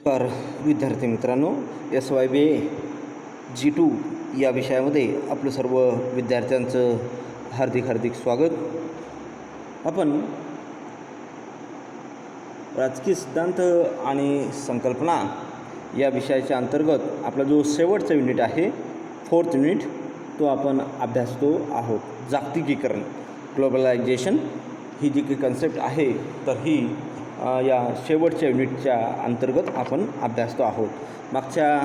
नमस्कार विद्यार्थी मित्रांनो, SYBA G2 या विषयामध्ये आपलं सर्व विद्यार्थ्यांचं हार्दिक स्वागत. आपण राजकीय सिद्धांत आणि संकल्पना या विषयाच्या अंतर्गत आपला जो शेवटचा युनिट आहे, 4th युनिट, तो आपण अभ्यासतो आहोत. जागतिकीकरण, ग्लोबलायझेशन ही जी काही कन्सेप्ट आहे, तर ही या शेवटच्या युनिटच्या अंतर्गत आपण अभ्यासतो आहोत. मागच्या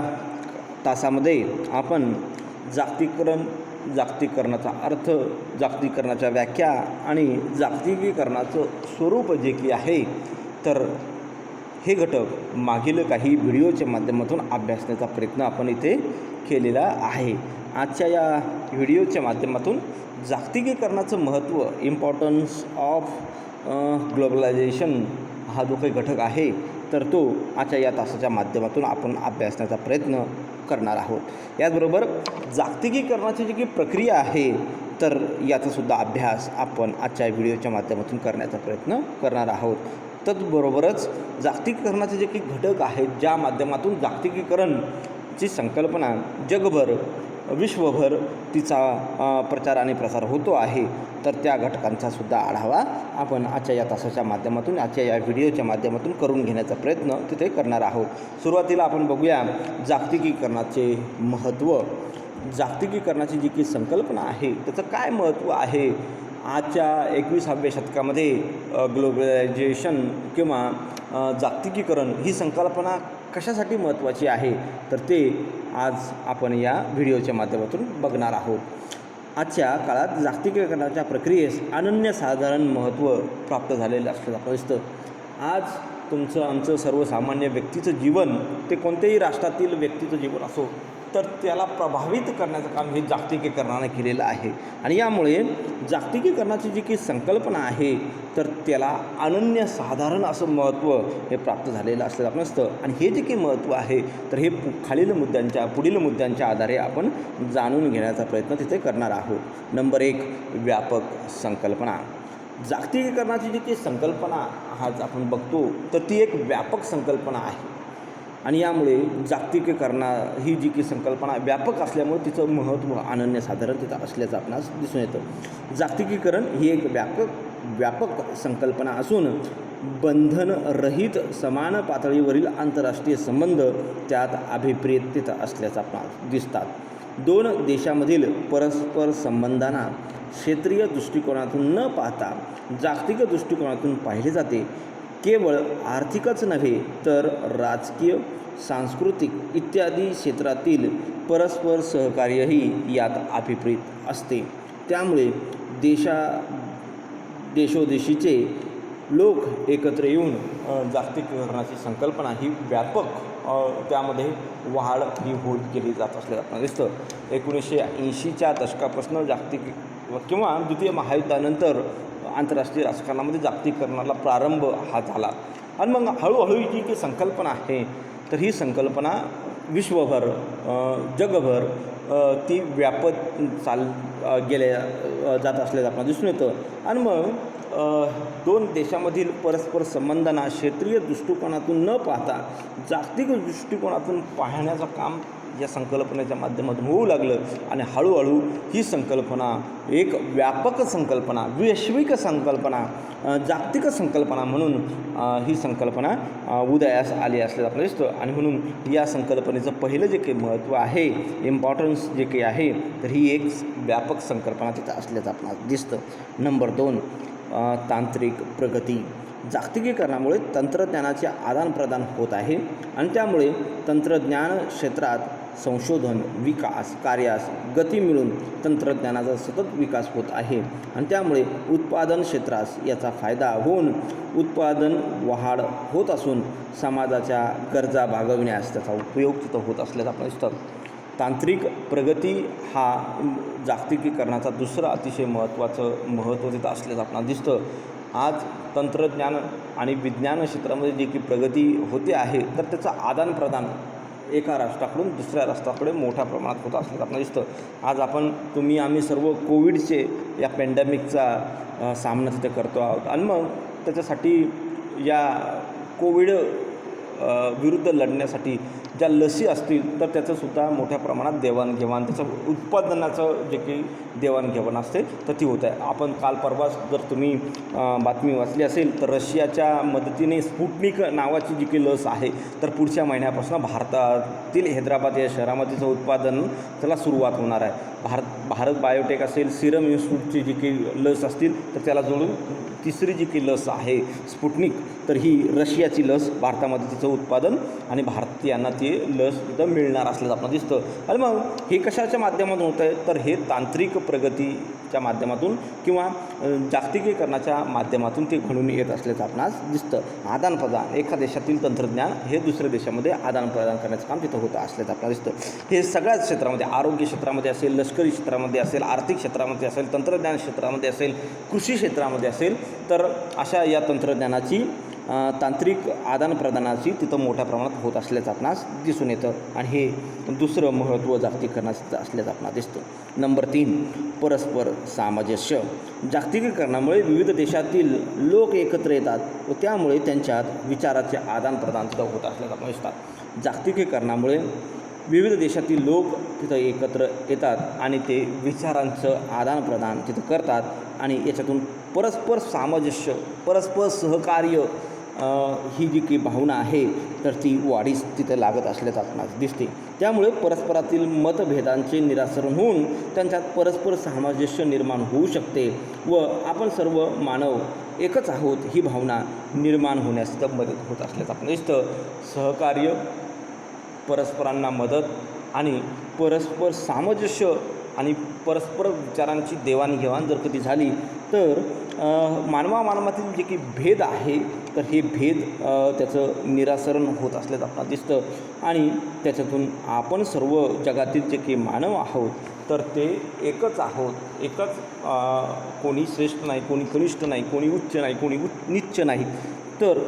तासामध्ये आपण जागतिकीकरणाचा अर्थ, जागतिकीकरणाच्या व्याख्या आणि जागतिकीकरणाचं स्वरूप जे की आहे, तर हे घटक मागील काही व्हिडिओच्या माध्यमातून अभ्यासण्याचा प्रयत्न आपण इथे केलेला आहे. आजच्या या व्हिडिओच्या माध्यमातून जागतिकीकरणाचं महत्त्व, इम्पॉर्टन्स ऑफ ग्लोबलायझेशन हा जो काही घटक आहे, तर तो आजच्या या तासाच्या माध्यमातून आपण अभ्यासण्याचा प्रयत्न करणार आहोत. याचबरोबर जागतिकीकरणाची जी काही प्रक्रिया आहे, तर याचासुद्धा अभ्यास आपण आजच्या व्हिडिओच्या माध्यमातून करण्याचा प्रयत्न करणार आहोत. त्याचबरोबरच जागतिकीकरणाचे जे काही घटक आहेत, ज्या माध्यमातून जागतिकीकरणची संकल्पना जगभर, विश्वभर तिचा प्रचार आणि प्रसार होतो आहे, तर त्या घटकांचासुद्धा आढावा आपण आजच्या या तासाच्या माध्यमातून, आजच्या या व्हिडिओच्या माध्यमातून करून घेण्याचा प्रयत्न तिथे करणार आहोत. सुरुवातीला आपण बघूया जागतिकीकरणाचे महत्त्व. जागतिकीकरणाची जी काही संकल्पना आहे, त्याचं काय महत्त्व आहे. आजच्या 21व्या शतकामध्ये ग्लोबलायझेशन किंवा जागतिकीकरण ही संकल्पना कशासाठी महत्त्वाची आहे, तर ते आज आपण या व्हिडिओच्या माध्यमातून बघणार आहोत. आजच्या काळात जागतिकीकरणाच्या प्रक्रियेस अनन्यसाधारण महत्त्व प्राप्त झालेलं असल्याचं आपल्याला दिसतं. आज तुमचं आमचं सर्वसामान्य व्यक्तीचं जीवन, ते कोणत्याही राष्ट्रातील व्यक्तीचं जीवन असो, तर त्याला प्रभावित करण्याचं काम हे जागतिकीकरणाने केलेलं आहे. आणि यामुळे जागतिकीकरणाची जी काही संकल्पना आहे, तर त्याला अनन्यसाधारण असं महत्त्व हे प्राप्त झालेलं असल्याचं आपण असतं. आणि हे जे काही महत्त्व आहे, तर हे पुढील मुद्द्यांच्या आधारे आपण जाणून घेण्याचा प्रयत्न तिथे करणार आहोत. नंबर 1, व्यापक संकल्पना. जागतिकीकरणाची जी काही संकल्पना आज आपण बघतो, तर ती एक व्यापक संकल्पना आहे. आणि यामुळे जागतिकीकरणा ही जी काही संकल्पना व्यापक असल्यामुळे तिचं महत्त्व अनन्यसाधारण तिथं असल्याचं आपणास दिसून येतं. जागतिकीकरण ही एक व्यापक संकल्पना असून बंधनरहित समान पातळीवरील आंतरराष्ट्रीय संबंध त्यात अभिप्रेत तिथं असल्याचं आपणास दिसतात. 2 देशामधील परस्पर संबंधांना क्षेत्रीय दृष्टिकोनातून न पाहता जागतिक दृष्टिकोनातून पाहिले जाते. केवळ आर्थिकच नव्हे, तर राजकीय, सांस्कृतिक इत्यादी क्षेत्रातील परस्पर सहकार्यही यात अभिप्रेत असते. त्यामुळे देशोदेशीचे लोक एकत्र येऊन जागतिकीकरणाची संकल्पना ही व्यापक, त्यामध्ये वाढ ही होत गेली जात असल्याचं आपल्याला दिसतं. 1980च्या दशकापासून किंवा द्वितीय महायुद्धानंतर आंतरराष्ट्रीय राजकारणामध्ये जागतिकीकरणाला प्रारंभ हा झाला. आणि मग हळूहळू जी काही संकल्पना आहे, तर ही संकल्पना विश्वभर, जगभर ती व्यापत जात असल्याचं आपल्याला दिसून येतं. आणि मग 2 देशामधील परस्पर संबंधांना क्षेत्रीय दृष्टिकोनातून न पाहता जागतिक दृष्टिकोनातून पाहण्याचं काम या संकल्पनेच्या माध्यमातून होऊ लागलं. आणि हळूहळू ही संकल्पना एक व्यापक संकल्पना, वैश्विक संकल्पना, जागतिक संकल्पना म्हणून ही संकल्पना उदयास आली असल्याचं आपल्याला दिसतं. आणि म्हणून या संकल्पनेचं पहिलं जे काही महत्त्व आहे, इम्पॉर्टन्स जे काही आहे, तर ही एक व्यापक संकल्पना तिथं असल्याचं आपल्याला दिसतं. नंबर 2, तांत्रिक प्रगती. जागतिकीकरणामुळे तंत्रज्ञानाचे आदानप्रदान होत आहे आणि त्यामुळे तंत्रज्ञान क्षेत्रात संशोधन, विकास कार्यास गती मिळून तंत्रज्ञानाचा सतत विकास होत आहे. आणि त्यामुळे उत्पादन क्षेत्रास याचा फायदा होऊन उत्पादन वाढ होत असून समाजाच्या गरजा भागविण्यास त्याचा उपयोग तिथं होत असल्याचं आपल्याला दिसतं. तांत्रिक प्रगती हा जागतिकीकरणाचा दुसरा अतिशय महत्त्व तिथं असल्याचं आपल्याला दिसतं. आज तंत्रज्ञान आणि विज्ञान क्षेत्रामध्ये जी की प्रगती होते आहे, तर त्याचं आदानप्रदान एका राष्ट्राकडून दुसऱ्या राष्ट्राकडे मोठ्या प्रमाणात होत असल्याचं आपल्याला दिसतं. आज आम्ही सर्व कोविडचे या पॅन्डेमिकचा सामना तिथे करतो आहोत. आणि मग त्याच्यासाठी या कोविड विरुद्ध लढण्यासाठी ज्या लसी असतील तर त्याचंसुद्धा मोठ्या प्रमाणात देवाणघेवाण, त्याचं उत्पादनाचं जे काही देवाणघेवाण असते तर ती होत आहे. आपण काल परवा जर तुम्ही बातमी वाचली असेल तर रशियाच्या मदतीने स्पुटनिक नावाची जी काही लस आहे तर पुढच्या महिन्यापासून भारतातील हैदराबाद या शहरामध्ये तिचं उत्पादन त्याला सुरुवात होणार आहे. भारत बायोटेक असेल, सिरम इन्स्टिट्यूटची जी काही लस असतील तर त्याला जोडून तिसरी जी काही लस आहे स्पुटनिक तर ही रशियाची लस भारतामध्ये तिचं उत्पादन आणि भारतीयांना ती लस तिथं मिळणार असल्याचं आपल्याला दिसतं. आणि मग हे कशाच्या माध्यमातून होतं आहे तर हे तांत्रिक प्रगतीच्या माध्यमातून किंवा जागतिकीकरणाच्या माध्यमातून ते घडून येत असल्याचं आपणास दिसतं. आदानप्रदान, एका देशातील तंत्रज्ञान हे दुसऱ्या देशामध्ये आदानप्रदान करण्याचं काम तिथं होतं असल्याचं आपल्याला दिसतं. हे सगळ्याच क्षेत्रामध्ये, आरोग्य क्षेत्रामध्ये असेल, लष्करी क्षेत्रामध्ये असेल, आर्थिक क्षेत्रामध्ये असेल, तंत्रज्ञान क्षेत्रामध्ये असेल, कृषी क्षेत्रामध्ये असेल तर अशा या तंत्रज्ञानाची तांत्रिक आदानप्रदानाची तिथं मोठ्या प्रमाणात होत असल्याचं आपणास दिसून येतं. आणि हे दुसरं महत्त्व जागतिकीकरणाचं असल्याचं आपणास दिसतं. नंबर 3, परस्पर सामंजस्य. जागतिकीकरणामुळे विविध देशातील लोक एकत्र येतात व त्यामुळे त्यांच्यात विचाराचे आदानप्रदान तिथं होत असल्याचं आपल्याला दिसतात. जागतिकीकरणामुळे विविध देशातील लोक तिथं एकत्र येतात आणि ते विचारांचं आदानप्रदान तिथं करतात आणि याच्यातून परस्पर सामंजस्य, परस्पर सहकार्य ही जी काही भावना आहे तर ती वाढीस तिथं लागत असल्याचं आपणास दिसते. त्यामुळे परस्परातील मतभेदांचे निराकरण होऊन त्यांच्यात परस्पर सामंजस्य निर्माण होऊ शकते व आपण सर्व मानव एकच आहोत ही भावना निर्माण होण्यास मदत होत असल्याचं आपण दिसतं. सहकार्य, परस्परांना मदत आणि परस्पर सामंजस्य आणि परस्पर विचारांची देवाणघेवाण जर कधी झाली तर मानवामानवातील जे काही भेद आहे तर हे भेद त्याचं निराकरण होत असल्याचं आपल्याला दिसतं. आणि त्याच्यातून आपण सर्व जगातील जे काही मानव आहोत तर ते एकच आहोत, एकच, कोणी श्रेष्ठ नाही, कोणी कनिष्ठ नाही, कोणी उच्च नाही, कोणी नीच नाही. तर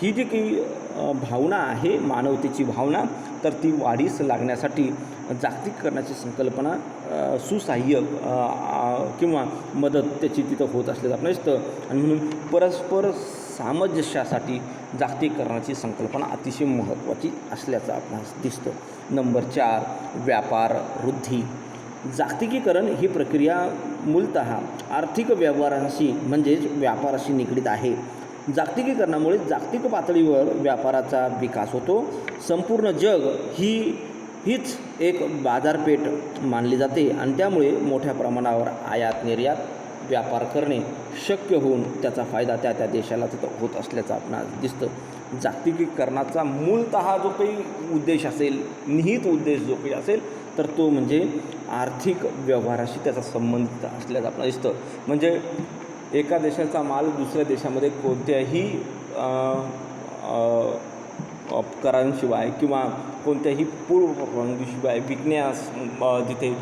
ही जी काही भावना आहे मानवतेची भावना तर ती वाढीस लागण्यासाठी जागतिकीकरणाची संकल्पना सुसहाय्य किंवा मदत त्याची तिथं होत असल्याचं आपल्याला दिसतं. आणि म्हणून परस्पर सामंजस्यासाठी जागतिकीकरणाची संकल्पना अतिशय महत्त्वाची असल्याचं आपल्याला दिसतं. नंबर 4, व्यापार वृद्धी. जागतिकीकरण ही प्रक्रिया मूलतः आर्थिक व्यवहारांशी म्हणजेच व्यापाराशी निगडीत आहे. जागतिकीकरणामुळे जागतिक पातळीवर व्यापाराचा विकास होतो. संपूर्ण जग हीच एक बाजारपेठ मानली जाते आणि त्यामुळे मोठ्या प्रमाणावर आयात निर्यात व्यापार करणे शक्य होऊन त्याचा फायदा त्या त्या देशाला तिथं होत असल्याचं आपणास दिसतं. जागतिकीकरणाचा मूलतः जो काही उद्देश असेल, निहित उद्देश जो काही असेल तर तो म्हणजे आर्थिक व्यवहाराशी त्याचा संबंधित असल्याचं आपल्याला दिसतं. म्हणजे एका देशाचा माल दुसऱ्या देशामध्ये कोणत्याही करांशिवाय किंवा कोणत्याही पूर्वपरवानगीशिवाय विकण्यास जिथे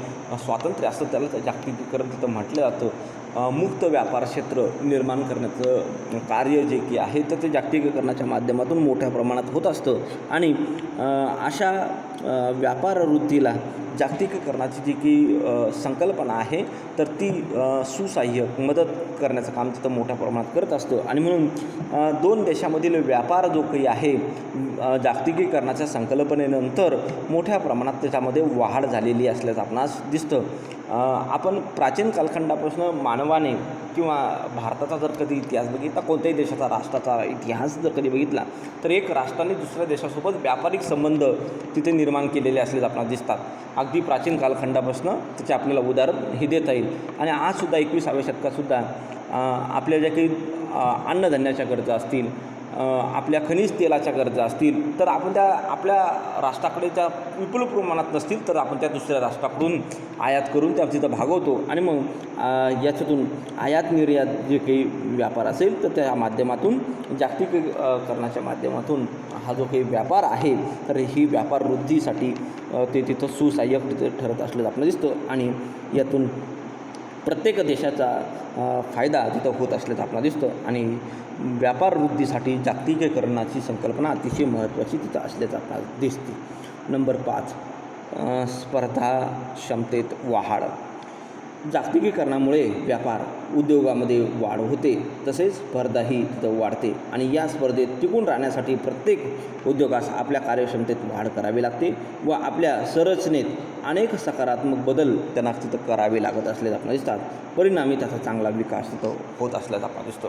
स्वातंत्र्य असतं त्याला जागतिकीकरण तिथं म्हटलं जातं. मुक्त व्यापार क्षेत्र निर्माण करण्याचं कार्य जे की आहे तर ते जागतिकीकरणाच्या माध्यमातून मोठ्या प्रमाणात होत असतं. आणि अशा व्यापार वृद्धीला जागतिकीकरणाची जी की संकल्पना आहे तर ती सुसहाय्यक मदत करण्याचं काम तिथं मोठ्या प्रमाणात करत असतं. आणि म्हणून दोन देशामधील व्यापार जो काही आहे जागतिकीकरणाच्या संकल्पनेनंतर मोठ्या प्रमाणात त्याच्यामध्ये वाढ झालेली असल्याचं आपणास दिसतं. आपण प्राचीन कालखंडापासून मानवाने किंवा भारताचा जर कधी इतिहास बघितला, कोणत्याही देशाचा राष्ट्राचा इतिहास जर कधी बघितला तर एक राष्ट्राने दुसऱ्या देशासोबत व्यापारिक संबंध तिथे निर्माण केलेले असलेच आपल्याला दिसतात. अगदी प्राचीन कालखंडापासून त्याचे आपल्याला उदाहरण हे देता येईल. आणि आजसुद्धा 21व्या शतकातसुद्धा आपल्या ज्या काही अन्नधान्याच्या गरजा असतील, आपल्या खनिज तेलाच्या गरजा असतील तर आपण त्या आपल्या राष्ट्राकडे त्या विपुल प्रमाणात नसतील तर आपण त्या दुसऱ्या राष्ट्राकडून आयात करून त्या तिथं भागवतो. आणि मग याच्यातून आयात निर्यात जे काही व्यापार असेल तर त्या माध्यमातून जागतिकीकरणाच्या माध्यमातून हा जो काही व्यापार आहे तर ही व्यापार वृद्धीसाठी ते तिथं सुसहाय्यक ठरत असलेलं आपल्याला दिसतं. आणि यातून प्रत्येक देशाचा फायदा तिथं होत असल्याचं आपल्याला दिसतं. आणि व्यापार वृद्धीसाठी जागतिकीकरणाची संकल्पना अतिशय महत्त्वाची तिथं असल्याचं आपल्याला दिसते. नंबर 5, स्पर्धा क्षमतेत वाढ. जागतिकीकरणामुळे व्यापार उद्योगामध्ये वाढ होते, तसेच स्पर्धाही तिथं वाढते आणि या स्पर्धेत टिकून राहण्यासाठी प्रत्येक उद्योगास आपल्या कार्यक्षमतेत वाढ करावी लागते व आपल्या संरचनेत अनेक सकारात्मक बदल त्यांना तिथं करावे लागत असल्याचं आपल्याला दिसतात. परिणामी त्याचा चांगला विकास तिथं होत असल्याचं आपल्याला दिसतो.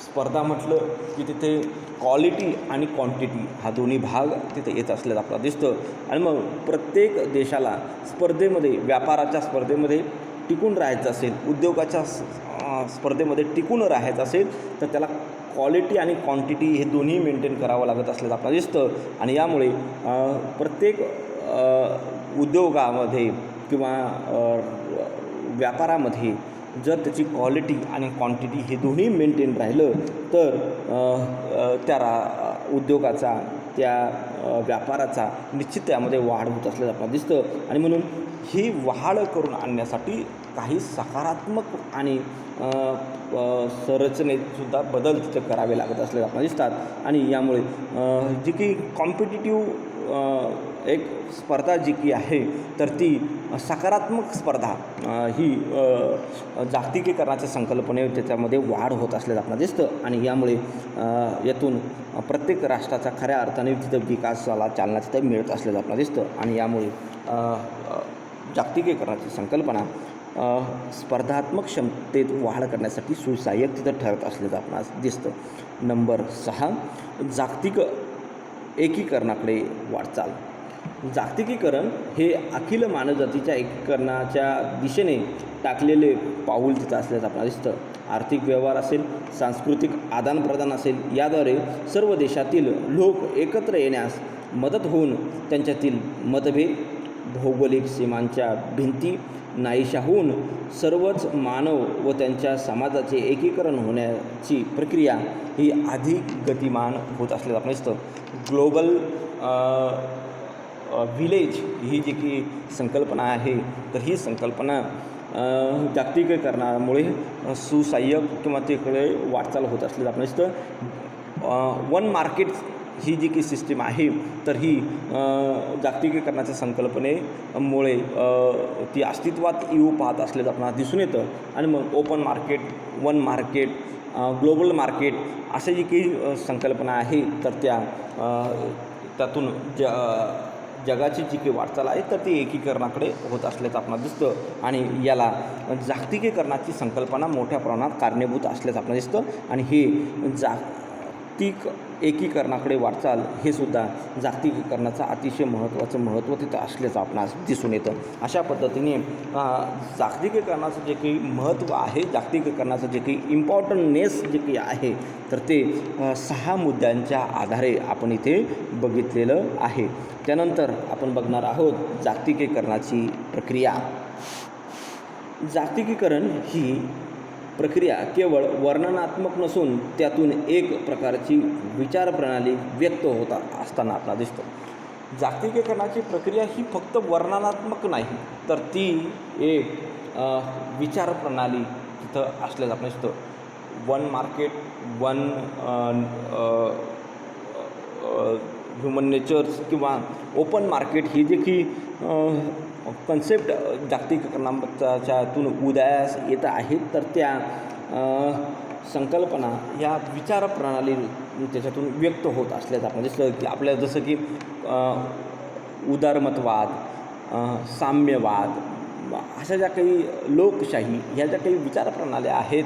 स्पर्धा म्हटलं की तिथे क्वालिटी आणि क्वांटिटी हा दोन्ही भाग तिथे येत असल्याचं आपल्याला दिसतं आणि मग प्रत्येक देशाला स्पर्धेमध्ये, व्यापाराच्या स्पर्धेमध्ये टिकून राहायचं असेल, उद्योगाच्या स्पर्धेमध्ये टिकून राहायचं असेल तर त्याला क्वालिटी आणि क्वांटिटी हे दोन्ही मेंटेन करावं लागत असल्याचं आपल्याला दिसतं आणि यामुळे प्रत्येक उद्योगामध्ये किंवा व्यापारामध्ये जर त्याची क्वालिटी आणि क्वांटिटी हे दोन्ही मेंटेन राहिलं तर त्या उद्योगाचा, त्या व्यापाराचा निश्चित त्यामध्ये वाढ होत असल्याचं आपल्याला दिसतं आणि म्हणून ही वाढ करून आणण्यासाठी काही सकारात्मक आणि संरचनेतसुद्धा बदल तिथे करावे लागत असल्याचं आपल्याला दिसतात आणि यामुळे जी की कॉम्पिटिटिव्ह एक स्पर्धा जी की आहे तर ती सकारात्मक स्पर्धा ही जागतिकीकरणाच्या संकल्पने त्याच्यामध्ये वाढ होत असल्याचं आपल्याला दिसतं आणि यामुळे यातून प्रत्येक राष्ट्राचा खऱ्या अर्थाने तिथं विकासाला चालना तिथं मिळत असल्याचं आपल्याला दिसतं आणि यामुळे जागतिकीकरणाची संकल्पना स्पर्धात्मक क्षमतेत वाढ करण्यासाठी सुसहाय्यक तिथं ठरत असल्याचं आपणास दिसतं. नंबर 6, जागतिक एकीकरणाकडे वाटचाल. जागतिकीकरण हे अखिल मानवजातीच्या एकीकरणाच्या दिशेने टाकलेले पाऊल तिथं असल्याचं आपल्याला दिसतं. आर्थिक व्यवहार असेल, सांस्कृतिक आदानप्रदान असेल, याद्वारे सर्व देशातील लोक एकत्र येण्यास मदत होऊन त्यांच्यातील मतभेद, भौगोलिक सीमांच्या भिंती नाहीशा होऊन सर्वच मानव व त्यांच्या समाजाचे एकीकरण होण्याची प्रक्रिया ही अधिक गतिमान होत असल्याचं आपण दिसतं. ग्लोबल व्हिलेज ही जी की संकल्पना आहे तर ही संकल्पना जागतिकीकरणामुळे सुसहाय्यक किंवा तिकडे वाटचाल होत असल्याचं आपण दिसतं. वन मार्केट ही जी की सिस्टीम आहे तर ही जागतिकीकरणाच्या संकल्पनेमुळे ती अस्तित्वात येऊ पाहत असल्याचं आपल्याला दिसून येतं आणि मग open market, one market, global market अशा जी काही संकल्पना आहे तर त्यातून जगाची जी काही वाटचाल आहे तर ती एकीकरणाकडे होत असल्याचं आपल्याला दिसतं आणि याला जागतिकीकरणाची संकल्पना मोठ्या प्रमाणात कारणीभूत असल्याचं आपल्याला दिसतं आणि हे जागतिक एकीकरणाकडे वाटचाल हे सुद्धा जागतिकीकरणाचं अतिशय महत्त्व तिथं असल्याचं आपणास दिसून येतं. अशा पद्धतीने जागतिकीकरणाचं जे काही महत्त्व आहे, जागतिकीकरणाचं जे काही इम्पॉर्टंटनेस जे काही आहे तर ते 6 मुद्द्यांच्या आधारे आपण इथे बघितलेलं आहे. त्यानंतर आपण बघणार आहोत जागतिकीकरणाची प्रक्रिया. जागतिकीकरण ही प्रक्रिया केवळ वर्णनात्मक नसून त्यातून एक प्रकारची विचारप्रणाली व्यक्त होता असताना आपल्याला दिसतो. जागतिकीकरणाची प्रक्रिया ही फक्त वर्णनात्मक नाही तर ती एक विचारप्रणाली तिथं असल्याचं आपण दिसतं. One market, one human natures किंवा ओपन मार्केट ही जी की कन्सेप्ट जागतिकीकरणाच्यातून उदयास येत आहेत तर त्या संकल्पना या विचारप्रणाली त्याच्यातून व्यक्त होत असल्याचं आपण दिसतं की आपल्याला जसं की उदारमतवाद, साम्यवाद अशा ज्या काही लोकशाही ह्या ज्या काही विचारप्रणाल्या आहेत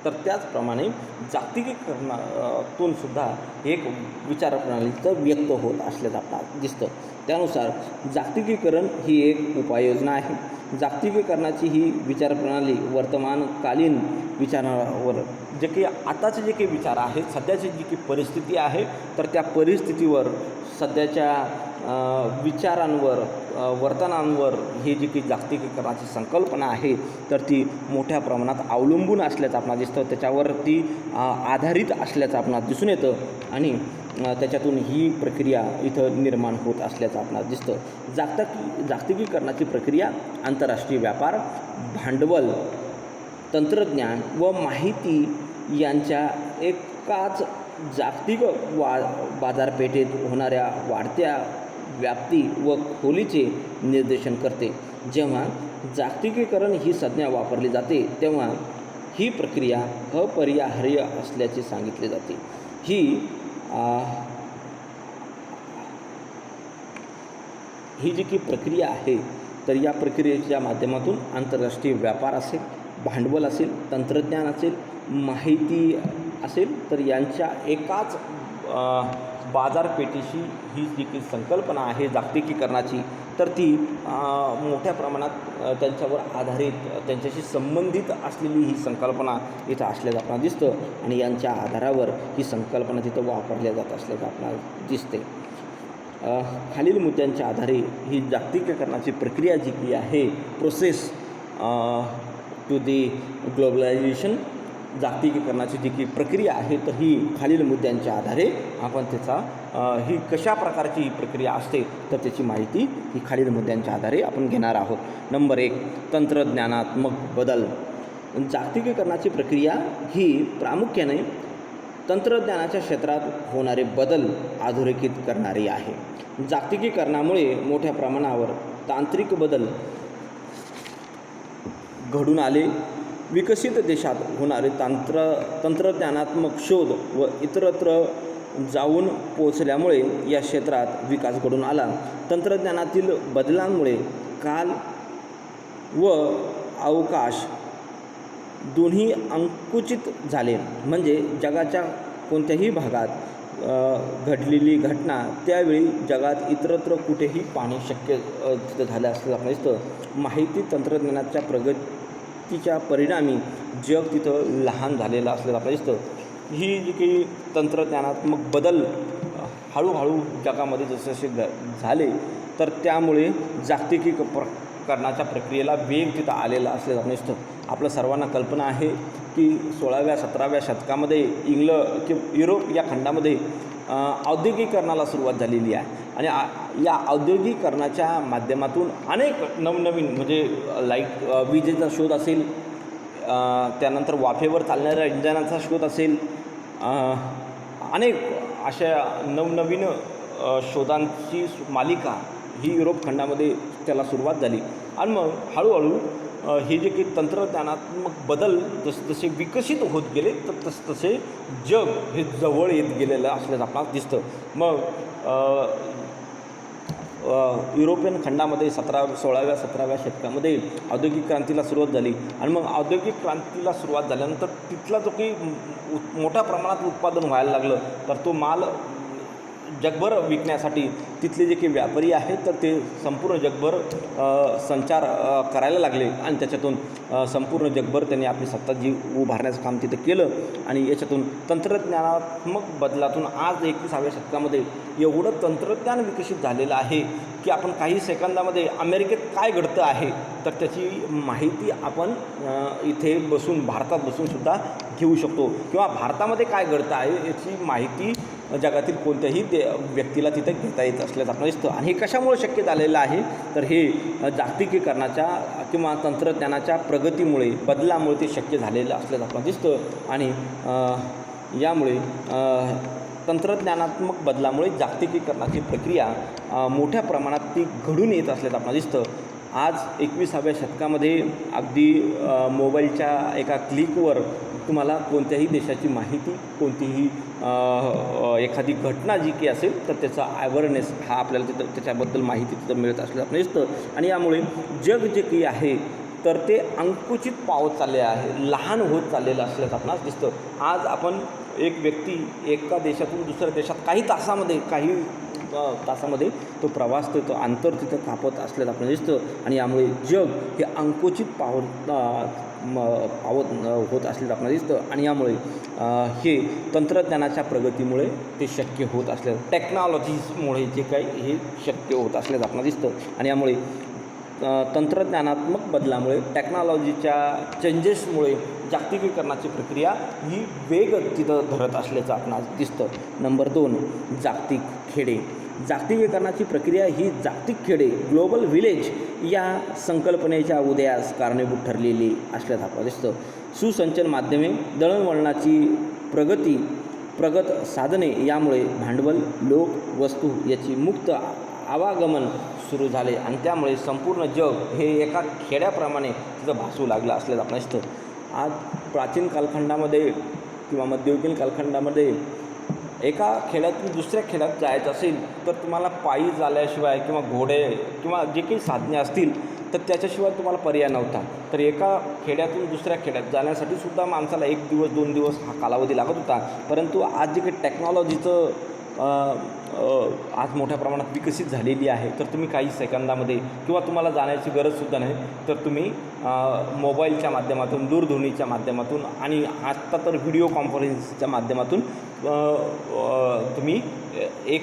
तर त्याचप्रमाणे जागतिकीकरणातून सुद्धा एक विचारप्रणालीचं व्यक्त होत असल्याचं आपल्याला दिसतं. त्यानुसार जागतिकीकरण ही एक उपाययोजना आहे. जागतिकीकरणाची ही विचारप्रणाली वर्तमानकालीन विचारावर जे काही आताचे जे काही विचार आहेत, सध्याची जी काही परिस्थिती आहे तर त्या परिस्थितीवर, सध्याच्या विचारांवर, वर्तनांवर ही जी काही जागतिकीकरणाची संकल्पना आहे तर ती मोठ्या प्रमाणात अवलंबून असल्याचं आपल्याला दिसतं. त्याच्यावरती आधारित असल्याचं आपल्याला दिसून येतं आणि त्याच्यातून ही प्रक्रिया इथं निर्माण होत असल्याचं आपल्याला दिसतं. जागतिकीकरणाची प्रक्रिया आंतरराष्ट्रीय व्यापार, भांडवल, तंत्रज्ञान व माहिती यांच्या एकाच जागतिक बाजारपेठेत होणाऱ्या वाढत्या व्याप्ती व खोलीचे निर्देशन करते. जेव्हा जागतिकीकरण ही संज्ञा वापरली जाते तेव्हा ही प्रक्रिया अपरिहार्य असल्याचे सांगितले जाते. ही जी की प्रक्रिया आहे, तर या प्रक्रियेच्या माध्यमातून आंतरराष्ट्रीय व्यापार असेल, भांडवल असेल, तंत्रज्ञान असेल, माहिती असेल, तर यांच्या एकाच बाजारपेठेशी ही जी की संकल्पना आहे जागतिकीकरणाची, तर ती मोठ्या प्रमाणात त्यांच्यावर आधारित, त्यांच्याशी संबंधित असलेली ही संकल्पना इथं असल्याचं आपल्याला दिसतं आणि यांच्या आधारावर ही संकल्पना तिथं वापरल्या जात असल्याचं आपल्याला दिसते. खालील मुद्द्यांच्या आधारे ही जागतिकीकरणाची प्रक्रिया जी की आहे, प्रोसेस टू दी ग्लोबलायझेशन, जागतिकीकरणाची जी की प्रक्रिया आहे, तर ही खालील मुद्द्यांच्या आधारे आपण त्याचा ही कशा प्रकारची ही प्रक्रिया असते, तर त्याची माहिती ही खालील मुद्द्यांच्या आधारे आपण घेणार आहोत. नंबर 1, तंत्रज्ञानात्मक बदल. जागतिकीकरणाची प्रक्रिया ही प्रामुख्याने तंत्रज्ञानाच्या क्षेत्रात होणारे बदल अधोरेखित करणारी आहे. जागतिकीकरणामुळे मोठ्या प्रमाणावर तांत्रिक बदल घडून आले. विकसित देशात होणारे तंत्रज्ञानात्मक शोध व इतरत्र जाऊन पोचल्यामुळे या क्षेत्रात विकास घडून आला. तंत्रज्ञानातील बदलांमुळे काल व अवकाश दोन्ही अंकुचित झाले. म्हणजे जगाच्या कोणत्याही भागात घडलेली घटना त्यावेळी जगात इतरत्र कुठेही पाहणे शक्य तिथं झालं असं आपल्याला दिसतं. माहिती तंत्रज्ञानाच्या प्रगतीच्या परिणामी जग तिथं लहान झालेलं असल्याचं आपल्याला दिसतं. ही जी काही तंत्रज्ञानात्मक बदल हळूहळू जगामध्ये जसे झाले, तर त्यामुळे जागतिकीकरणाच्या प्रक्रियेला वेग तिथं आलेला असल्याचं आपण दिसतं. आपल्या सर्वांना कल्पना आहे की 16व्या-17व्या शतकामध्ये युरोप या खंडामध्ये औद्योगिकीकरणाला सुरुवात झालेली आहे आणि या औद्योगिकीकरणाच्या माध्यमातून अनेक नवनवीन म्हणजे विजेचा शोध असेल, त्यानंतर वाफेवर चालणाऱ्या इंधनाचा शोध असेल, अनेक अशा नवनवीन शोधांची मालिका ही युरोप खंडामध्ये त्याला सुरुवात झाली. आणि मग हळूहळू हे जे काही तंत्रज्ञानात्मक बदल जसे विकसित होत गेले, तर तसे जग हे जवळ येत गेलेलं असल्याचं आपल्याला दिसतं. मग युरोपियन खंडामध्ये 16व्या-17व्या शतकामध्ये औद्योगिक क्रांतीला सुरुवात झाली आणि मग औद्योगिक क्रांतीला सुरुवात झाल्यानंतर तिथला जो काही मोठ्या प्रमाणात उत्पादन व्हायला लागलं, तर तो माल जगभर विकण्यासाठी तिथले जे काही व्यापारी आहेत, तर ते संपूर्ण जगभर संचार करायला लागले आणि त्याच्यातून संपूर्ण जगभर त्यांनी आपली सत्ता उभारण्याचं काम तिथं केलं. आणि याच्यातून तंत्रज्ञानात्मक बदलातून आज 21व्या शतकामध्ये एवढं तंत्रज्ञान विकसित झालेलं आहे की आपण काही सेकंदामध्ये अमेरिकेत काय घडतं आहे, तर त्याची माहिती आपण इथे बसून, भारतात बसूनसुद्धा घेऊ शकतो, किंवा भारतामध्ये काय घडतं आहे याची माहिती जगातील कोणत्याही व्यक्तीला तिथे घेता येत असल्याचं आपण दिसतं. आणि हे कशामुळे शक्य झालेलं आहे, तर हे जागतिकीकरणाच्या किंवा तंत्रज्ञानाच्या प्रगतीमुळे, बदलामुळे ते शक्य झालेलं असल्याचं आपण दिसतं. आणि यामुळे तंत्रज्ञानात्मक बदलामुळे जागतिकीकरणाची प्रक्रिया मोठ्या प्रमाणात ती घडून येत असल्याचं आपल्याला दिसतं. आज 21व्या शतकामध्ये अगदी मोबाईलच्या एका क्लिकवर तुम्हाला कोणत्याही देशाची माहिती, कोणतीही एखादी घटना जी की असेल, तर त्याचा अवेअरनेस हा आपल्याला तिथं त्याच्याबद्दल माहिती तिथं मिळत असल्याचं आपल्याला दिसतं. आणि यामुळे जग जे काही आहे, तर ते अंकुचित पावत चालले आहे, लहान होत चाललेलं असल्याचं आपणास दिसतं. आज आपण एक व्यक्ती एका देशातून दुसऱ्या देशात काही तासामध्ये तो प्रवास, तो अंतर तिथं कापत असल्याचं आपल्याला दिसतं. आणि यामुळे जग हे अंकुचित पावत होत असल्याचं आपल्याला दिसतं. आणि यामुळे हे तंत्रज्ञानाच्या प्रगतीमुळे ते शक्य होत असल्याचं, टेक्नॉलॉजीजमुळे जे काही हे शक्य होत असल्याचं आपल्याला दिसतं. आणि यामुळे तंत्रज्ञानात्मक बदलामुळे, टेक्नॉलॉजीच्या चेंजेसमुळे जागतिकीकरणाची प्रक्रिया ही वेग तिथं धरत असल्याचं आपणास दिसतं. नंबर 2, जागतिक खेडे. जागतिकीकरणाची प्रक्रिया ही जागतिक खेडे, ग्लोबल विलेज या संकल्पनेच्या उदयास कारणीभूत ठरलेली असल्याचं आपल्याला दिसतं. सुसंचन माध्यमे, दळणवळणाची प्रगत साधने यामुळे भांडवल, लोक, वस्तू याची मुक्त आवागमन सुरू झाले आणि त्यामुळे संपूर्ण जग हे एका खेड्याप्रमाणे तिथं भासू लागलं असल्याचं आपण दिसतं. आज प्राचीन कालखंडामध्ये किंवा मध्ययुगीन कालखंडामध्ये एका खेड्यातून दुसऱ्या खेड्यात जायचं असेल तर तुम्हाला पायी चालल्याशिवाय किंवा घोडे किंवा जे काही साधने असतील तर त्याच्याशिवाय तुम्हाला पर्याय नव्हता. तर एका खेड्यातून दुसऱ्या खेड्यात जाण्यासाठी सुद्धा माणसाला 1 दिवस 2 दिवस हा कालावधी लागत होता. परंतु आज जे काही टेक्नॉलॉजीचं आज मोठ्या प्रमाणात विकसित झालेली आहे तर तुम्ही काही सेकंदामध्ये किंवा तुम्हाला जाण्याची गरजसुद्धा नाही तर तुम्ही मोबाईलच्या माध्यमातून, दूरध्वनीच्या माध्यमातून आणि आत्ता तर व्हिडिओ कॉन्फरन्सच्या माध्यमातून तुम्ही एक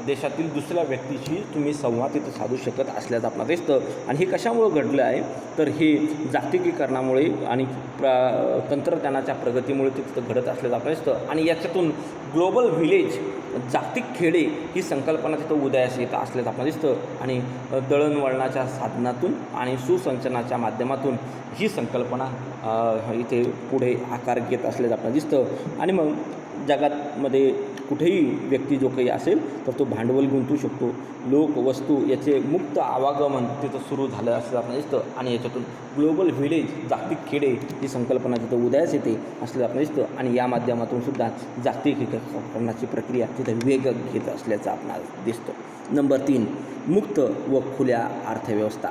देशातील दुसऱ्या व्यक्तीशी तुम्ही संवाद तिथं साधू शकत असल्याचं आपल्याला दिसतं. आणि हे कशामुळं घडलं आहे तर हे जागतिकीकरणामुळे आणि तंत्रज्ञानाच्या प्रगतीमुळे ते तिथं घडत असल्याचं आपल्याला दिसतं. आणि याच्यातून ग्लोबल व्हिलेज, जागतिक खेडे ही संकल्पना तिथं उदयास येत असल्याचं आपल्याला दिसतं. आणि दळणवळणाच्या साधनातून आणि सुसंचनाच्या माध्यमातून ही संकल्पना इथे पुढे आकार घेत असल्याचं आपल्याला दिसतं. आणि मग जगामध्ये कुठेही व्यक्ती जो काही असेल तर तो भांडवल गुंतवू शकतो. लोक, वस्तू याचे मुक्त आवागमन तिथं सुरू झालं असं आपण दिसतं. आणि याच्यातून ग्लोबल व्हिलेज, जागतिक खेडे ही संकल्पना तिथं उदयास येते असं आपण दिसतं. आणि या माध्यमातून सुद्धा जागतिकीकरणाची प्रक्रिया तिथं वेग घेत असल्याचं आपणाला दिसतं. नंबर 3, मुक्त व खुल्या अर्थव्यवस्था.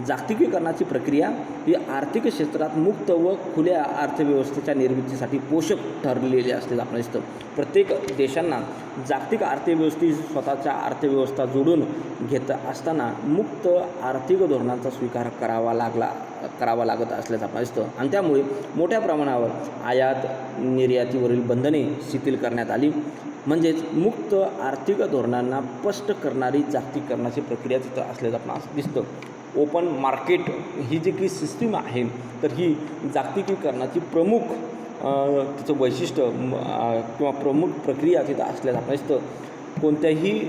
जागतिकीकरणाची प्रक्रिया ही आर्थिक क्षेत्रात मुक्त व खुल्या अर्थव्यवस्थेच्या निर्मितीसाठी पोषक ठरलेली असल्याचं आपण दिसतं. प्रत्येक देशांना जागतिक अर्थव्यवस्थेशी स्वतःच्या अर्थव्यवस्था जोडून घेत असताना मुक्त आर्थिक धोरणांचा स्वीकार करावा लागत असल्याचं आपण दिसतं. आणि त्यामुळे मोठ्या प्रमाणावर आयात निर्यातीवरील बंधने शिथिल करण्यात आली. म्हणजेच मुक्त आर्थिक धोरणांना स्पष्ट करणारी जागतिकीकरणाची प्रक्रिया तिथं असल्याचं आपण दिसतं. ओपन मार्केट ही जी काही सिस्टीम आहे तर ही जागतिकीकरणाची प्रमुख तिचं वैशिष्ट्य किंवा प्रमुख प्रक्रिया तिथं असल्याचं आपण दिसतं. कोणत्याही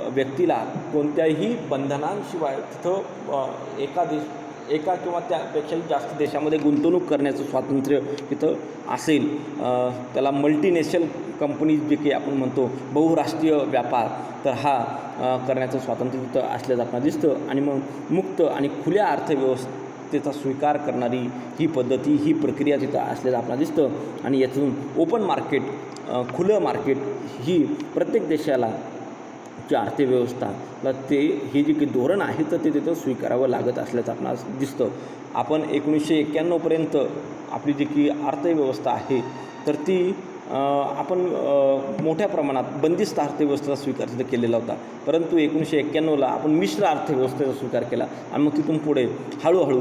व्यक्तीला कोणत्याही बंधनांशिवाय तिथं एका किंवा त्यापेक्षाही जास्त देशामध्ये गुंतवणूक करण्याचं स्वातंत्र्य तिथं असेल. त्याला मल्टीनॅशनल कंपनी जे काही आपण म्हणतो, बहुराष्ट्रीय व्यापार, तर हा करण्याचं स्वातंत्र्य तिथं असल्याचं आपल्याला दिसतं. आणि मग मुक्त आणि खुल्या अर्थव्यवस्थेचा स्वीकार करणारी ही पद्धती, ही प्रक्रिया तिथं असल्याचं आपल्याला दिसतं. आणि यातून ओपन मार्केट, खुलं मार्केट ही प्रत्येक देशाला ची अर्थव्यवस्थाला हे जे काही धोरण आहे तर ते तिथं स्वीकारावं लागत असल्याचं आपल्याला दिसतं. आपण 1991पर्यंत आपली जी की अर्थव्यवस्था आहे तर ती आपण मोठ्या प्रमाणात बंदिस्त अर्थव्यवस्थेचा स्वीकार तिथं केलेला होता. परंतु 1991ला आपण मिश्र अर्थव्यवस्थेचा स्वीकार केला. आणि मग तिथून पुढे हळूहळू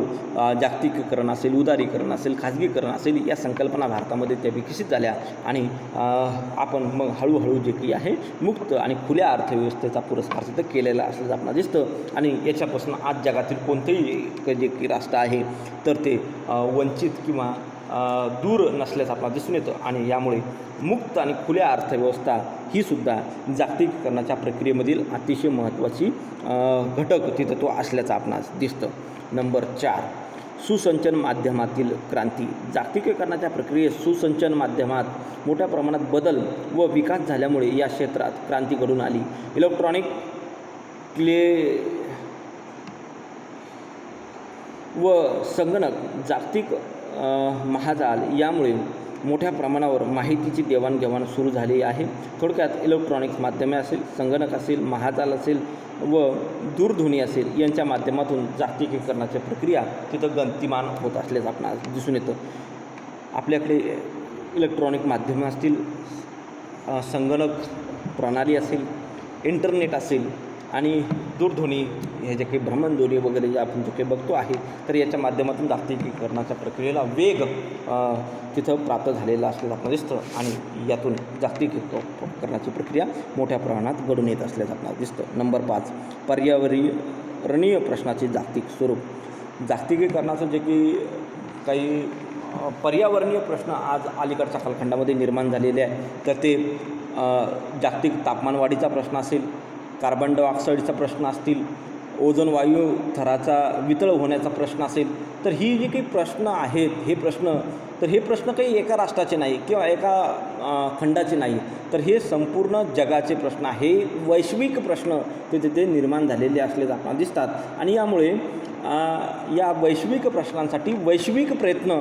जागतिकीकरण असेल, उदारीकरण असेल, खाजगीकरण असेल, या संकल्पना भारतामध्ये त्या विकसित झाल्या. आणि आपण मग हळूहळू जे काही आहे मुक्त आणि खुल्या अर्थव्यवस्थेचा पुरस्कार तिथं केलेला असल्याचं आपल्याला दिसतं. आणि याच्यापासून आज जगातील कोणतेही जे की राष्ट्र आहे तर ते वंचित किंवा दूर नसल्याचं आपल्याला दिसून येतं. आणि यामुळे मुक्त आणि खुल्या अर्थव्यवस्था ही सुद्धा जागतिकीकरणाच्या प्रक्रियेमधील अतिशय महत्त्वाची घटक तिथं तो असल्याचं आपणास दिसतं. नंबर 4, सुसंचन माध्यमातील क्रांती. जागतिकीकरणाच्या प्रक्रियेत सुसंचन माध्यमात मोठ्या प्रमाणात बदल व विकास झाल्यामुळे या क्षेत्रात क्रांती घडून आली. इलेक्ट्रॉनिक व संगणक, जागतिक महाजाल यामुळे मोठ्या प्रमाणावर माहितीची देवाणघेवाण सुरू झाली आहे. थोडक्यात इलेक्ट्रॉनिक्स माध्यमे असेल, संगणक असेल, महाजाल असेल व दूरध्वनी असेल यांच्या माध्यमातून जागतिकीकरणाची प्रक्रिया तिथं गतिमान होत असल्याचं आपल्याला दिसून येतं. आपल्याकडे इलेक्ट्रॉनिक माध्यमे असतील, संगणक प्रणाली असेल, इंटरनेट असेल आणि दूरध्वनी, हे जे काही भ्रमणध्वनी वगैरे जे आपण जे काही बघतो आहे तर याच्या माध्यमातून जागतिकीकरणाच्या प्रक्रियेला वेग तिथं प्राप्त झालेला असल्याचं आपल्याला दिसतं. आणि यातून जागतिकीकरणाची प्रक्रिया मोठ्या प्रमाणात घडून येत असल्याचं आपल्याला दिसतं. नंबर 5, पर्यावरणीय प्रश्नाचे जागतिक स्वरूप. जागतिकीकरणाचं जे की काही पर्यावरणीय प्रश्न आज अलीकडच्या कालखंडामध्ये निर्माण झालेले आहे तर ते जागतिक तापमानवाढीचा प्रश्न असेल, कार्बन डायऑक्साईडचा प्रश्न असतील, ओझोन वायू थराचा वितळ होण्याचा प्रश्न असेल, तर ही जी काही प्रश्न आहेत हे प्रश्न काही एका राष्ट्राचे नाही किंवा एका खंडाचे नाही, तर हे संपूर्ण जगाचे प्रश्न आहे. वैश्विक प्रश्न ते तिथे निर्माण झालेले असले आपल्याला दिसतात. आणि यामुळे या वैश्विक प्रश्नांसाठी वैश्विक प्रयत्न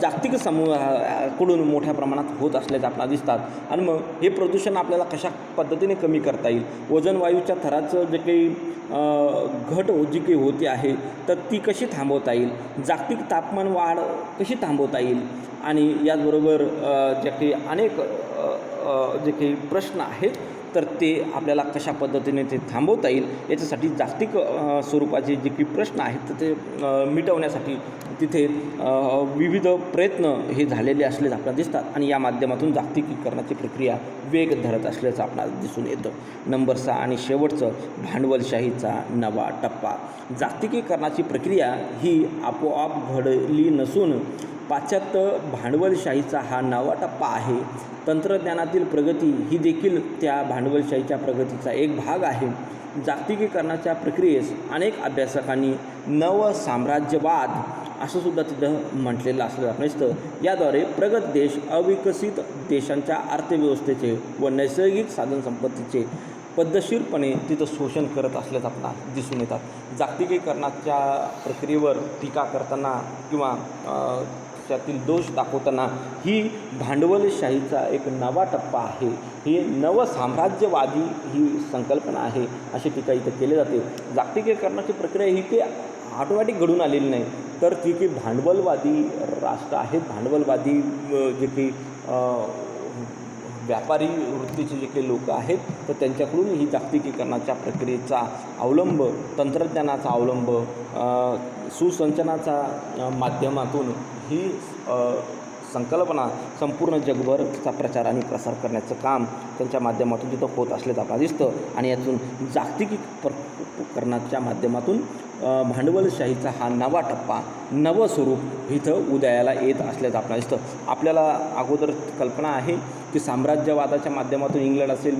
जागतिक समूहाकडून मोठ्या प्रमाणात होत असल्याचे आपल्याला दिसतात. आणि मग हे प्रदूषण आपल्याला कशा पद्धतीने कमी करता येईल, ओझोन वायूच्या थराचं जे काही घट जी काही होते आहे तर ती कशी थांबवता येईल, जागतिक तापमान वाढ कशी थांबवता येईल, आणि याचबरोबर जे काही अनेक जे काही प्रश्न आहेत तर ते आपल्याला कशा पद्धतीने ते थांबवता येईल, याच्यासाठी जागतिक स्वरूपाचे जे काही प्रश्न आहेत तर ते मिटवण्यासाठी तिथे विविध प्रयत्न हे झालेले असलेच आपल्याला दिसतात. आणि या माध्यमातून जागतिकीकरणाची प्रक्रिया वेग धरत असल्याचं आपल्याला दिसून येतं. नंबर 6 आणि शेवटचं, भांडवलशाहीचा नवा टप्पा. जागतिकीकरणाची प्रक्रिया ही आपोआप घडली नसून पाश्चात्य भांडवलशाहीचा हा नवा टप्पा आहे. तंत्रज्ञानातील प्रगती ही देखील त्या भांडवलशाहीच्या प्रगतीचा एक भाग आहे. जागतिकीकरणाच्या प्रक्रियेस अनेक अभ्यासकांनी नवसाम्राज्यवाद असं सुद्धा तिथं म्हटलेलं असलं दिसतं. याद्वारे प्रगत देश अविकसित देशांच्या अर्थव्यवस्थेचे व नैसर्गिक साधनसंपत्तीचे पद्धतशीरपणे तिथं शोषण करत असल्याचं आपल्याला दिसून येतात. जागतिकीकरणाच्या प्रक्रियेवर टीका करताना किंवा त्यातील दोष दाखवताना ही भांडवलशाहीचा एक नवा टप्पा आहे, ही नवसाम्राज्यवादी ही संकल्पना आहे अशी टीका इथं केली जाते. जागतिकीकरणाची प्रक्रिया ही काही ऑटोमॅटिक घडून आलेली नाही, तर ती काही भांडवलवादी राष्ट्र आहेत, भांडवलवादी जे काही व्यापारी वृत्तीचे जे काही लोक आहेत तर त्यांच्याकडून ही जागतिकीकरणाच्या प्रक्रियेचा अवलंब, तंत्रज्ञानाचा अवलंब, सुसंचनाचा माध्यमातून ही संकल्पना संपूर्ण जगभरचा प्रचार आणि प्रसार करण्याचं काम त्यांच्या माध्यमातून तिथं होत असल्याचं आपल्याला दिसतं. आणि यातून जागतिकीकरणाच्या माध्यमातून भांडवलशाहीचा हा नवा टप्पा, नवं स्वरूप इथं उदयाला येत असल्याचं आपल्याला दिसतं. आपल्याला अगोदर कल्पना आहे की साम्राज्यवादाच्या माध्यमातून इंग्लंड असेल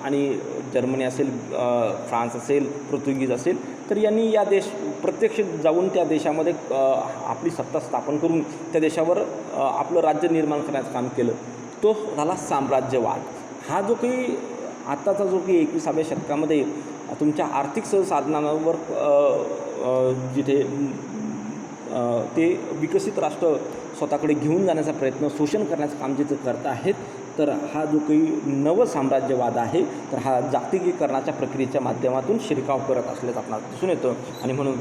आणि जर्मनी असेल, फ्रान्स असेल, पोर्तुगीज असेल, तर यांनी या प्रत्यक्ष जाऊन त्या देशामध्ये आपली सत्ता स्थापन करून त्या देशावर आपलं राज्य निर्माण करण्याचं काम केलं. तो झाला साम्राज्यवाद. हा जो काही आत्ताचा जो काही 21व्या शतकामध्ये तुमच्या आर्थिक संसाधनांवर जिथे ते विकसित राष्ट्र स्वतःकडे घेऊन जाण्याचा प्रयत्न, शोषण करण्याचं काम जिथे करत आहेत, तर हा जो काही नवसाम्राज्यवाद आहे तर हा जागतिकीकरणाच्या प्रक्रियेच्या माध्यमातून शिरकाव करत असल्याचं आपल्याला दिसून येतं. आणि म्हणून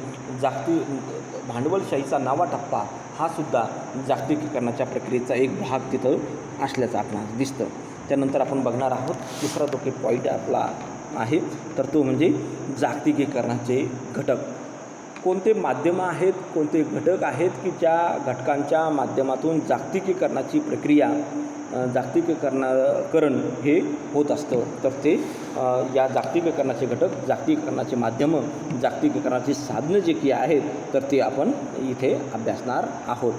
भांडवलशाहीचा नवा टप्पा हा सुद्धा जागतिकीकरणाच्या प्रक्रियेचा एक भाग तिथं असल्याचं आपल्याला दिसतं. त्यानंतर आपण बघणार आहोत तिसरा जो काही पॉईंट आपला आहे तर तो म्हणजे जागतिकीकरणाचे घटक. कोणते माध्यमं आहेत, कोणते घटक आहेत की ज्या घटकांच्या माध्यमातून जागतिकीकरणाची प्रक्रिया, जागतिकीकरण हे होत असतं, तर ते या जागतिकीकरणाचे घटक, जागतिकीकरणाचे माध्यमं, जागतिकीकरणाची साधनं जे की आहेत तर ते आपण इथे अभ्यासणार आहोत.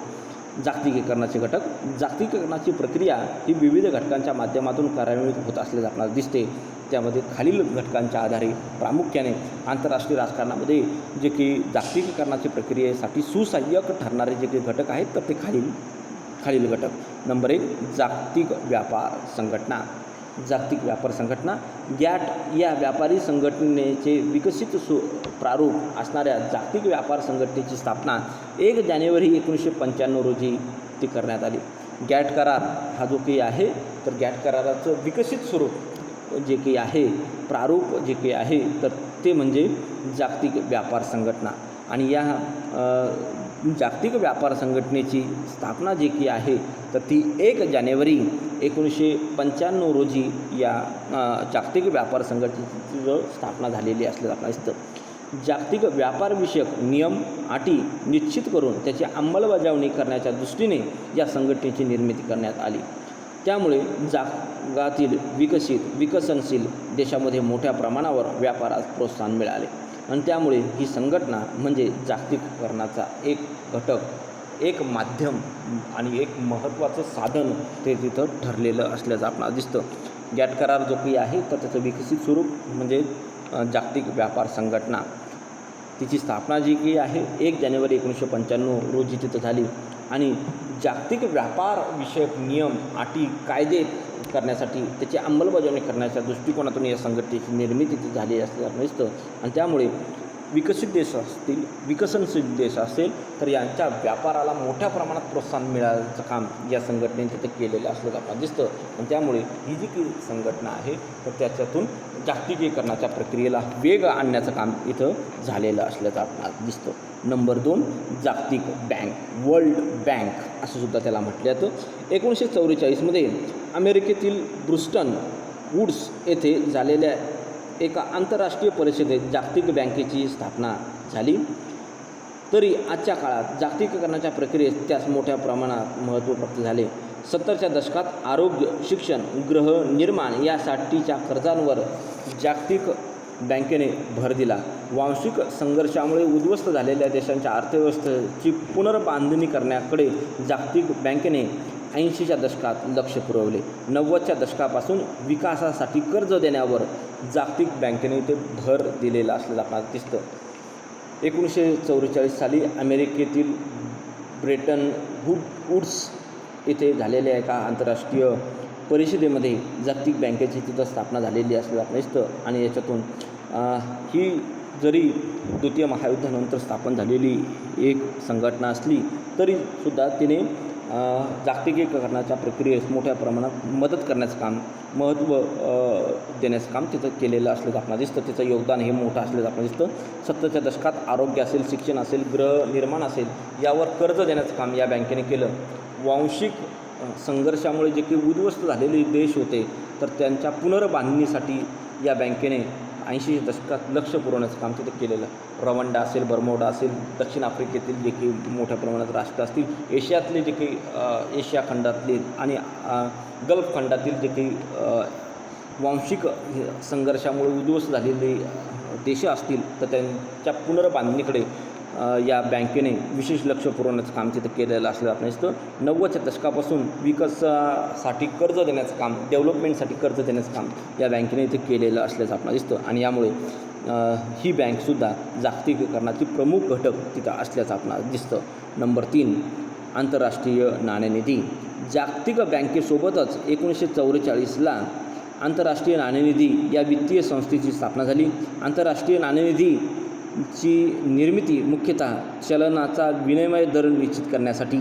जागतिकीकरणाचे घटक. जागतिकीकरणाची प्रक्रिया ही विविध घटकांच्या माध्यमातून कार्यान्वित होत असल्याचं आपल्याला दिसते. त्यामध्ये खालील घटकांच्या आधारे प्रामुख्याने आंतरराष्ट्रीय राजकारणामध्ये जे की जागतिकीकरणाची प्रक्रियेसाठी सुसहाय्यक ठरणारे जे काही घटक आहेत तर ते खालील घटक. नंबर 1, जागतिक व्यापार संघटना. जागतिक व्यापार संघटना गॅट या व्यापारी संघटनेचे विकसित प्रारूप असणाऱ्या जागतिक व्यापार संघटनेची स्थापना 1 जानेवारी 1995 रोजी ती करण्यात आली. गॅट करार हा जो काही आहे तर गॅट कराराचं विकसित स्वरूप जे काही आहे, प्रारूप जे काही आहे तर ते म्हणजे जागतिक व्यापार संघटना. आणि या जागतिक व्यापार संघटनेची स्थापना जी की आहे तर ती 1 जानेवारी 1995 रोजी या जागतिक व्यापार संघटनेची स्थापना झालेली असल्याचं आपल्याला दिसतं. जागतिक व्यापारविषयक नियम, अटी निश्चित करून त्याची अंमलबजावणी करण्याच्या दृष्टीने या संघटनेची निर्मिती करण्यात आली. त्यामुळे जगातील विकसनशील देशामध्ये मोठ्या प्रमाणावर व्यापारास प्रोत्साहन मिळाले आणि त्यामुळे ही संघटना म्हणजे जागतिकीकरणाचा एक घटक, एक माध्यम आणि एक महत्त्वाचं साधन ते तिथं ठरलेलं असल्याचं आपल्याला दिसतं. गॅट करार जो काही आहे तर त्याचं विकसित स्वरूप म्हणजे जागतिक व्यापार संघटना, तिची स्थापना जी की आहे 1 जानेवारी 1995 रोजी तिथं झाली आणि जागतिक व्यापार विषयक नियम, अटी, कायदे करण्यासाठी त्याची अंमलबजावणी करण्याच्या दृष्टिकोनातून या संघटनेची निर्मिती ती झाली असल्याचं दिसतं. आणि त्यामुळे विकसित देश असतील, विकसनशील देश असेल तर यांच्या व्यापाराला मोठ्या प्रमाणात प्रोत्साहन मिळाल्याचं काम या संघटनेने तिथं केलेलं असल्याचं आपल्याला दिसतं. आणि त्यामुळे ही जी की संघटना आहे तर त्याच्यातून जागतिकीकरणाच्या प्रक्रियेला वेग आणण्याचं काम इथं झालेलं असल्याचं आपल्याला दिसतं. नंबर 2, जागतिक बँक, वर्ल्ड बँक असं सुद्धा त्याला म्हटलं जातं. 1944मध्ये अमेरिकेतील ब्रुस्टन वुड्स येथे झालेल्या एका आंतरराष्ट्रीय परिषदेत जागतिक बँकेची स्थापना झाली. तरी आजच्या काळात जागतिकीकरणाच्या प्रक्रियेत त्यास मोठ्या प्रमाणात महत्त्व प्राप्त झाले. 70च्या दशकात आरोग्य, शिक्षण, गृहनिर्माण यासाठीच्या कर्जांवर जागतिक बँकेने भर दिला. वांशिक संघर्षामुळे उद्ध्वस्त झालेल्या देशांच्या अर्थव्यवस्थेची पुनर्बांधणी करण्याकडे जागतिक बँकेने 80च्या दशकात लक्ष पुरवले. 90च्या दशकापासून विकासासाठी कर्ज देण्यावर जागतिक बँकेने ते भर दिलेला असलेलं आपल्याला दिसतं. 1944 साली अमेरिकेतील ब्रेटन वुड्स येथे झालेल्या एका आंतरराष्ट्रीय परिषदेमध्ये जागतिक बँकेची तिथं स्थापना झालेली असलेलं आपल्याला दिसतं. आणि याच्यातून ही जरी द्वितीय महायुद्धानंतर स्थापन झालेली एक संघटना असली तरीसुद्धा तिने जागतिकीकरणाच्या प्रक्रियेस मोठ्या प्रमाणात मदत करण्याचं काम, महत्त्व देण्याचं काम तिथं केलेलं असल्याचं आपल्याला दिसतं. तिचं योगदान हे मोठं असल्याचं आपल्याला दिसतं. 70च्या दशकात आरोग्य असेल, शिक्षण असेल, गृहनिर्माण असेल यावर कर्ज देण्याचं काम या बँकेने केलं. वांशिक संघर्षामुळे जे काही उद्ध्वस्त झालेले देश होते तर त्यांच्या पुनर्बांधणीसाठी या बँकेने 80च्या दशकात लक्ष पुरवण्याचं काम तिथं केलेलं. रवांडा असेल, बर्मोडा असेल, दक्षिण आफ्रिकेतील जे काही मोठ्या प्रमाणात राष्ट्र असतील, एशियातले जे काही एशिया खंडातले आणि गल्फ खंडातील जे काही वांशिक संघर्षामुळे उद्ध्वस्त झालेले देश असतील तर त्यांच्या पुनर्बांधणीकडे या बँकेने विशेष लक्ष पुरवण्याचं काम तिथं केलेलं असलं आपण दिसतं. 90च्या दशकापासून विकासासाठी कर्ज देण्याचं काम, डेव्हलपमेंटसाठी कर्ज देण्याचं काम या बँकेने इथे केलेलं असल्याचं आपल्याला दिसतं. आणि यामुळे ही बँकसुद्धा जागतिकीकरणाची प्रमुख घटक तिथं असल्याचं आपल्याला दिसतं. नंबर 3, आंतरराष्ट्रीय नाणेनिधी. जागतिक बँकेसोबतच 1944ला आंतरराष्ट्रीय नाणेनिधी या वित्तीय संस्थेची स्थापना झाली. आंतरराष्ट्रीय नाणेनिधीची निर्मिती मुख्यतः चलनाचा विनिमय दर निश्चित करण्यासाठी,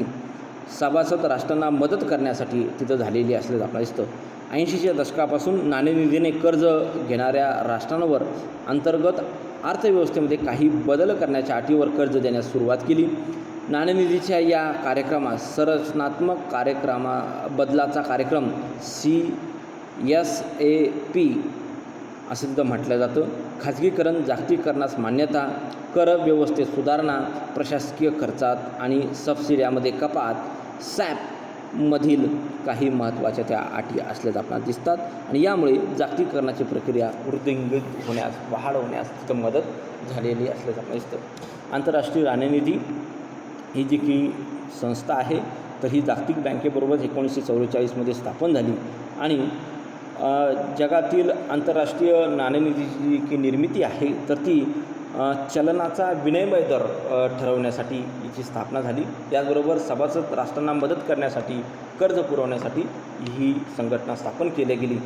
सभासद राष्ट्रांना मदत करण्यासाठी तिथं झालेली असल्याचं आपल्याला दिसतं. 80च्या दशकापासून नाणेनिधीने कर्ज घेणाऱ्या राष्ट्रांवर अंतर्गत अर्थव्यवस्थेमध्ये काही बदल करण्याच्या अटीवर कर्ज देण्यास सुरुवात केली. नाणेनिधीच्या या कार्यक्रमात संरचनात्मक बदलाचा कार्यक्रम CSAP असं तिथं म्हटलं जातं. खाजगीकरण, जागतिकीकरणास मान्यता, कर व्यवस्थेत सुधारणा, प्रशासकीय खर्चात आणि सबसिड्यामध्ये कपात, सॅपमधील काही महत्त्वाच्या त्या अटी असल्याचं आपल्याला दिसतात. आणि यामुळे जागतिकीकरणाची प्रक्रिया वृद्धिंगित होण्यास, वाढ होण्यास तिथं मदत झालेली असल्याचं आपल्याला दिसतं. आंतरराष्ट्रीय नाणेनिधी ही जी की संस्था आहे तर ही जागतिक बँकेबरोबर 1944मध्ये स्थापन झाली. आणि जगातील आंतरराष्ट्रीय नाणेनिधीची की निर्मिती आहे तर ती चलनाचा विनिमय दर ठरवण्यासाठी हिची स्थापना झाली. त्याचबरोबर सभासद राष्ट्रांना मदत करण्यासाठी, कर्ज पुरवण्यासाठी ही संघटना स्थापन केली गेली.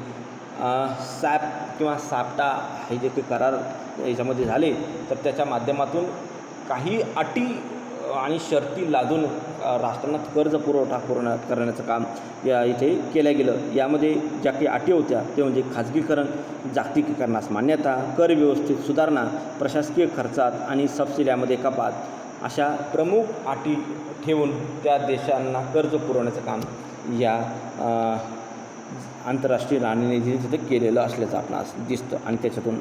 सॅप किंवा साप्टा हे जे काही करार याच्यामध्ये झाले तर त्याच्या माध्यमातून काही अटी आणि शर्ती लादून राष्ट्रांना कर्ज पुरवठा करण्याचं काम या इथे केलं गेलं. यामध्ये ज्या काही अटी होत्या ते म्हणजे खाजगीकरण, जागतिकीकरणास मान्यता, कर व्यवस्थेत सुधारणा, प्रशासकीय खर्चात आणि सबसिड्यामध्ये कपात अशा प्रमुख अटी ठेवून त्या देशांना कर्ज पुरवण्याचं काम या आंतरराष्ट्रीय नाणेनिधीने तिथे केलेलं असल्याचं आपणास दिसतं. आणि त्याच्यातून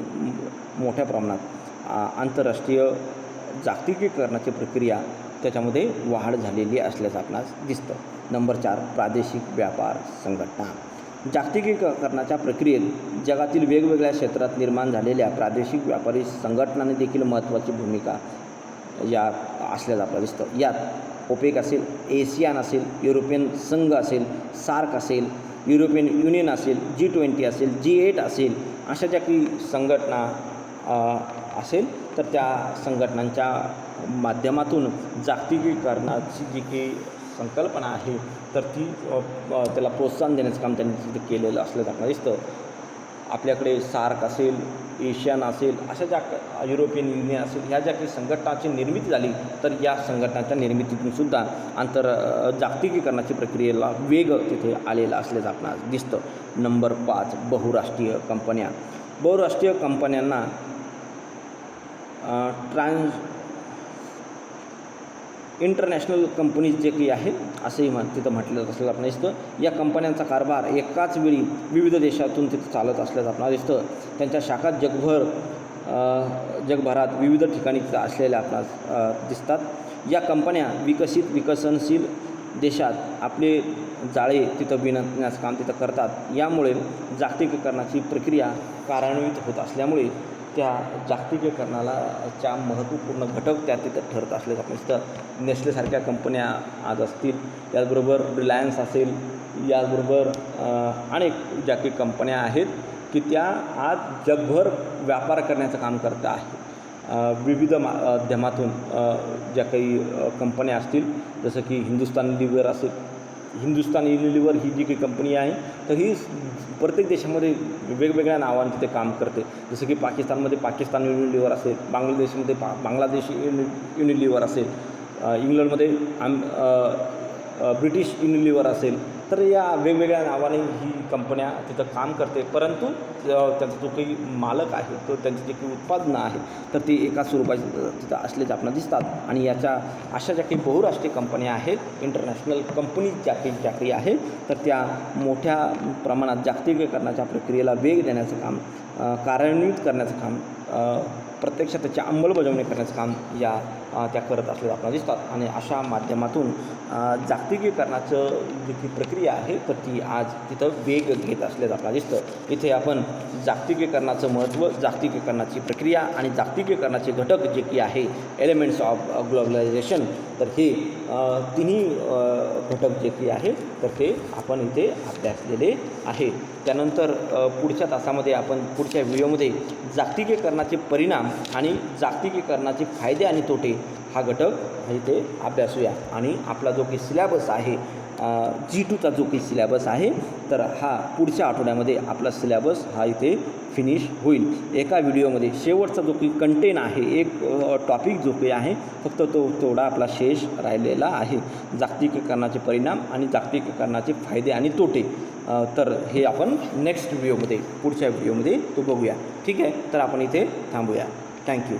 मोठ्या प्रमाणात आंतरराष्ट्रीय जागतिकीकरणाची प्रक्रिया त्याच्यामध्ये वाढ झालेली असल्याचं आपणास दिसतं. नंबर 4, प्रादेशिक व्यापार संघटना. जागतिकीकरणाच्या प्रक्रियेत जगातील वेगवेगळ्या क्षेत्रात निर्माण झालेल्या प्रादेशिक व्यापारी संघटनांनी देखील महत्त्वाची भूमिका या असल्याचं आपल्याला दिसतं. यात ओपेक असेल, एसियान असेल, युरोपियन संघ असेल, सार्क असेल, युरोपियन युनियन असेल, G20 असेल, G8 असेल, अशा ज्या काही संघटना असेल तर त्या संघटनांच्या माध्यमातून जागतिकीकरणाची जी काही संकल्पना आहे तर ती त्याला प्रोत्साहन देण्याचं काम त्यांनी तिथे केलेलं असल्याचं आपल्याला दिसतं. आपल्याकडे सार्क असेल, एशियन असेल, अशा ज्या युरोपियन युनियन असेल, ह्या ज्या काही संघटनाची निर्मिती झाली तर या संघटनाच्या निर्मितीतून सुद्धा जागतिकीकरणाची प्रक्रियेला वेग तिथे आलेला असल्याचं आपल्याला दिसतं. नंबर 5 बहुराष्ट्रीय कंपन्या. बहुराष्ट्रीय कंपन्यांना इंटरनॅशनल कंपनीज जे काही आहे असंही तिथं म्हटलं असलेलं आपल्याला दिसतं. या कंपन्यांचा कारभार एकाच वेळी विविध देशातून तिथं चालत असल्याचं आपल्याला दिसतं. त्यांच्या शाखा जगभरात विविध ठिकाणी तिथं असलेल्या आपल्याला दिसतात. या कंपन्या विकसनशील देशात आपले जाळे तिथं विणण्याचं काम तिथं करतात. यामुळे जागतिकीकरणाची प्रक्रिया कार्यान्वित होत असल्यामुळे त्या जागतिकीकरणाला च्या महत्त्वपूर्ण घटक त्या तिथं ठरत असल्याचं आपल्याला दिसतं. नेस्लेसारख्या कंपन्या आज असतील, त्याचबरोबर रिलायन्स असेल, याचबरोबर अनेक ज्या काही कंपन्या आहेत की त्या आज जगभर व्यापार करण्याचं काम करत आहे. विविध माध्यमातून ज्या काही कंपन्या असतील जसं की हिंदुस्तान लिव्हर असेल, हिंदुस्तान युनिलिव्हर ही जी काही कंपनी आहे तर ही प्रत्येक देशामध्ये वेगवेगळ्या नावाने तिथे काम करते. जसं की पाकिस्तानमध्ये पाकिस्तान युनिलिव्हर असेल, बांगलादेशमध्ये बांगलादेश युनिलिव्हर असेल, इंग्लंडमध्ये ब्रिटिश युनिलिव्हर असेल. तर या वेगवेगळ्या नावाने ही कंपन्या तिथं काम करते. परंतु त्यांचा जो काही मालक आहे तो त्यांची जी काही उत्पादनं आहे तर ती एका स्वरूपाची तिथं असल्याचे आपल्याला दिसतात. आणि अशा ज्या काही बहुराष्ट्रीय कंपन्या आहेत, इंटरनॅशनल कंपनीज ज्या काही आहेत तर त्या मोठ्या प्रमाणात जागतिकीकरणाच्या प्रक्रियेला वेग देण्याचं काम, कार्यान्वित करण्याचं काम, प्रत्यक्षात त्याची अंमलबजावणी करण्याचं काम त्या करत असल्याचं आपल्याला दिसतात. आणि अशा माध्यमातून जागतिकीकरणाचं जी काही प्रक्रिया आहे तर ती आज तिथं वेग घेत असल्याचं आपल्याला दिसतं. इथे आपण जागतिकीकरणाचं महत्त्व, जागतिकीकरणाची प्रक्रिया आणि जागतिकीकरणाचे घटक जे की आहे एलिमेंट्स ऑफ ग्लोबलायझेशन तर हे तिन्ही घटक जे की आहे तर ते आपण इथे अभ्यासलेले आहे. त्यानंतर पुढच्या तासामध्ये आपण पुढच्या व्हिडिओमध्ये जागतिकीकरणाचे परिणाम आणि जागतिकीकरणाचे फायदे आणि तोटे हा घटक इथे अभ्यासूया. आणि आपला जो काही सिलॅबस आहे G2चा जो काही सिलॅबस आहे तर हा पुढच्या आठवड्यामध्ये आपला सिलॅबस हा इथे फिनिश होईल. एका व्हिडिओमध्ये शेवटचा जो काही कंटेन आहे, एक टॉपिक जो काही आहे फक्त तेवढा आपला शेष राहिलेला आहे. जागतिकीकरणाचे परिणाम आणि जागतिकीकरणाचे फायदे आणि तोटे. तर हे आपण नेक्स्ट व्हिडिओमध्ये, पुढच्या व्हिडिओमध्ये तो बघूया. ठीक आहे, तर आपण इथे थांबूया. थँक्यू.